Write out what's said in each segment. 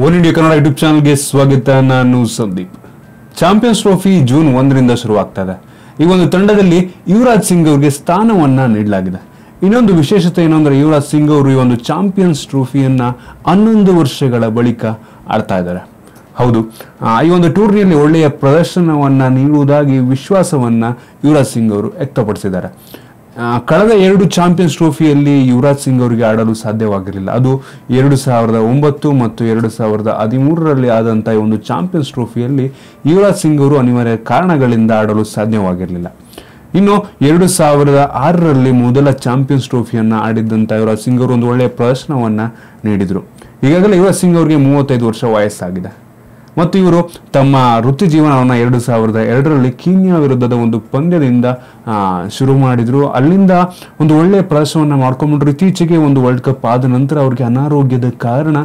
One India Kannada YouTube ಚಾನಲ್ಗೆ ಸ್ವಾಗತ. ನಾನು ಸಂದೀಪ್. ಚಾಂಪಿಯನ್ಸ್ ಟ್ರೋಫಿ ಜೂನ್ 1ರಿಂದ ಶುರುವಾಗ್ತಾ ಇದೆ. ಈ ಒಂದು ತಂಡದಲ್ಲಿ ಯುವರಾಜ್ ಸಿಂಗ್ ಅವರಿಗೆ ಸ್ಥಾನವನ್ನ ನೀಡಲಾಗಿದೆ. ಇನ್ನೊಂದು ವಿಶೇಷತೆ ಏನಂದ್ರೆ ಯುವರಾಜ್ ಸಿಂಗ್ ಅವರು ಈ ಒಂದು ಚಾಂಪಿಯನ್ಸ್ ಟ್ರೋಫಿಯನ್ನ 11 ವರ್ಷಗಳ ಬಳಿಕ ಆಡ್ತಾ ಇದ್ದಾರೆ. ಹೌದು, ಈ ಒಂದು ಟೂರ್ನಿಯಲ್ಲಿ ಒಳ್ಳೆಯ ಪ್ರದರ್ಶನವನ್ನ ನೀಡುವುದಾಗಿ ವಿಶ್ವಾಸವನ್ನ ಯುವರಾಜ್ ಸಿಂಗ್ ಅವರು ವ್ಯಕ್ತಪಡಿಸಿದ್ದಾರೆ. ಕಳೆದ 2 ಚಾಂಪಿಯನ್ಸ್ ಟ್ರೋಫಿಯಲ್ಲಿ ಯುವರಾಜ್ ಸಿಂಗ್ ಅವರಿಗೆ ಆಡಲು ಸಾಧ್ಯವಾಗಿರಲಿಲ್ಲ. ಅದು 2009 ಮತ್ತು 2013ರಲ್ಲಿ ಆದಂತಹ ಒಂದು ಚಾಂಪಿಯನ್ಸ್ ಟ್ರೋಫಿಯಲ್ಲಿ ಯುವರಾಜ್ ಸಿಂಗ್ ಅವರು ಅನಿವಾರ್ಯ ಕಾರಣಗಳಿಂದ ಆಡಲು ಸಾಧ್ಯವಾಗಿರಲಿಲ್ಲ. ಇನ್ನು 2006ರಲ್ಲಿ ಮೊದಲ ಚಾಂಪಿಯನ್ಸ್ ಟ್ರೋಫಿಯನ್ನ ಆಡಿದ್ದಂತ ಯುವರಾಜ್ ಸಿಂಗ್ ಅವರು ಒಂದು ಒಳ್ಳೆಯ ಪ್ರದರ್ಶನವನ್ನ ನೀಡಿದ್ರು. ಈಗಾಗಲೇ ಯುವರಾಜ್ ಸಿಂಗ್ ಅವರಿಗೆ 35 ವರ್ಷ ವಯಸ್ಸಾಗಿದೆ ಮತ್ತು ಇವರು ತಮ್ಮ ವೃತ್ತಿ ಜೀವನವನ್ನು 2002ರಲ್ಲಿ ಕೀನ್ಯಾ ವಿರುದ್ಧದ ಒಂದು ಪಂದ್ಯದಿಂದ ಶುರು ಮಾಡಿದ್ರು. ಅಲ್ಲಿಂದ ಒಂದು ಒಳ್ಳೆಯ ಪ್ರದರ್ಶನವನ್ನು ಮಾಡ್ಕೊಂಡ್ಬಿಟ್ರು. ಇತ್ತೀಚೆಗೆ ಒಂದು ವರ್ಲ್ಡ್ ಕಪ್ ಆದ ನಂತರ ಅವ್ರಿಗೆ ಅನಾರೋಗ್ಯದ ಕಾರಣ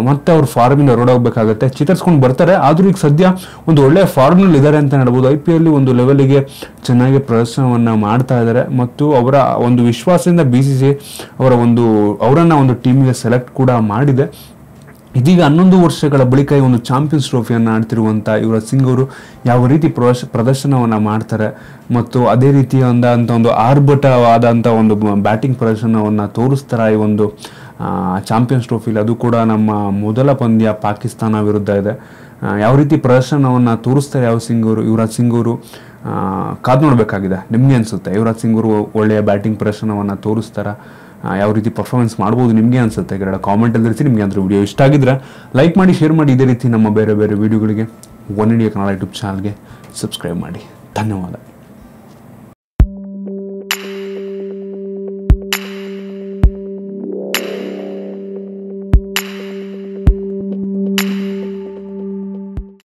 ಮತ್ತೆ ಅವ್ರು ಫಾರ್ಮಿಂದ ಹೊರಡೋಗ್ಬೇಕಾಗತ್ತೆ, ಚೇತರಿಸ್ಕೊಂಡು ಬರ್ತಾರೆ. ಆದ್ರೂ ಈಗ ಸದ್ಯ ಒಂದು ಒಳ್ಳೆಯ ಫಾರ್ಮ್ನಲ್ಲಿ ಇದ್ದಾರೆ ಅಂತ ಹೇಳ್ಬೋದು. IPL ಒಂದು ಲೆವೆಲ್ಗೆ ಚೆನ್ನಾಗಿ ಪ್ರದರ್ಶನವನ್ನ ಮಾಡ್ತಾ ಇದ್ದಾರೆ ಮತ್ತು ಅವರ ಒಂದು ವಿಶ್ವಾಸದಿಂದ BCCI ಅವರನ್ನ ಒಂದು ಟೀಮಿಗೆ ಸೆಲೆಕ್ಟ್ ಕೂಡ ಮಾಡಿದೆ. ಇದೀಗ 11 ವರ್ಷಗಳ ಬಳಿಕ ಈ ಒಂದು ಚಾಂಪಿಯನ್ಸ್ ಟ್ರೋಫಿಯನ್ನು ಆಡ್ತಿರುವಂಥ ಯುವರಾಜ್ ಸಿಂಗ್ ಅವರು ಯಾವ ರೀತಿ ಪ್ರದರ್ಶನವನ್ನು ಮಾಡ್ತಾರೆ ಮತ್ತು ಅದೇ ರೀತಿಯಾದಂಥ ಒಂದು ಆರ್ಭಟವಾದಂಥ ಒಂದು ಬ್ಯಾಟಿಂಗ್ ಪ್ರದರ್ಶನವನ್ನು ತೋರಿಸ್ತಾರೆ ಈ ಒಂದು ಚಾಂಪಿಯನ್ಸ್ ಟ್ರೋಫಿಲಿ. ಅದು ಕೂಡ ನಮ್ಮ ಮೊದಲ ಪಂದ್ಯ ಪಾಕಿಸ್ತಾನ ವಿರುದ್ಧ ಇದೆ. ಯಾವ ರೀತಿ ಪ್ರದರ್ಶನವನ್ನು ತೋರಿಸ್ತಾರೆ ಯುವರಾಜ್ ಸಿಂಗ್ ಅವರು ಕಾದು ನೋಡಬೇಕಾಗಿದೆ. ನಿಮಗೆ ಅನಿಸುತ್ತೆ ಯುವರಾಜ್ ಸಿಂಗ್ ಅವರು ಒಳ್ಳೆಯ ಬ್ಯಾಟಿಂಗ್ ಪ್ರದರ್ಶನವನ್ನು ತೋರಿಸ್ತಾರೆ? ಯಾವ ರೀತಿ ಪರ್ಫಾರ್ಮೆನ್ಸ್ ಮಾಡ್ಬೋದು ನಿಮಗೆ ಅನ್ಸುತ್ತೆ? ಕಾಮೆಂಟಲ್ಲಿ ತಿಳಿಸಿ. ನಿಮಗೆ ಅಂದ್ರೆ ವಿಡಿಯೋ ಇಷ್ಟ ಆಗಿದ್ರೆ ಲೈಕ್ ಮಾಡಿ, ಶೇರ್ ಮಾಡಿ. ಇದೇ ರೀತಿ ನಮ್ಮ ಬೇರೆ ಬೇರೆ ವಿಡಿಯೋಗಳಿಗೆ ಒನ್ ಇಂಡಿಯಾ ಕನ್ನಡ ಯೂಟ್ಯೂಬ್ ಚಾನಲ್ಗೆ ಸಬ್ಸ್ಕ್ರೈಬ್ ಮಾಡಿ. ಧನ್ಯವಾದ.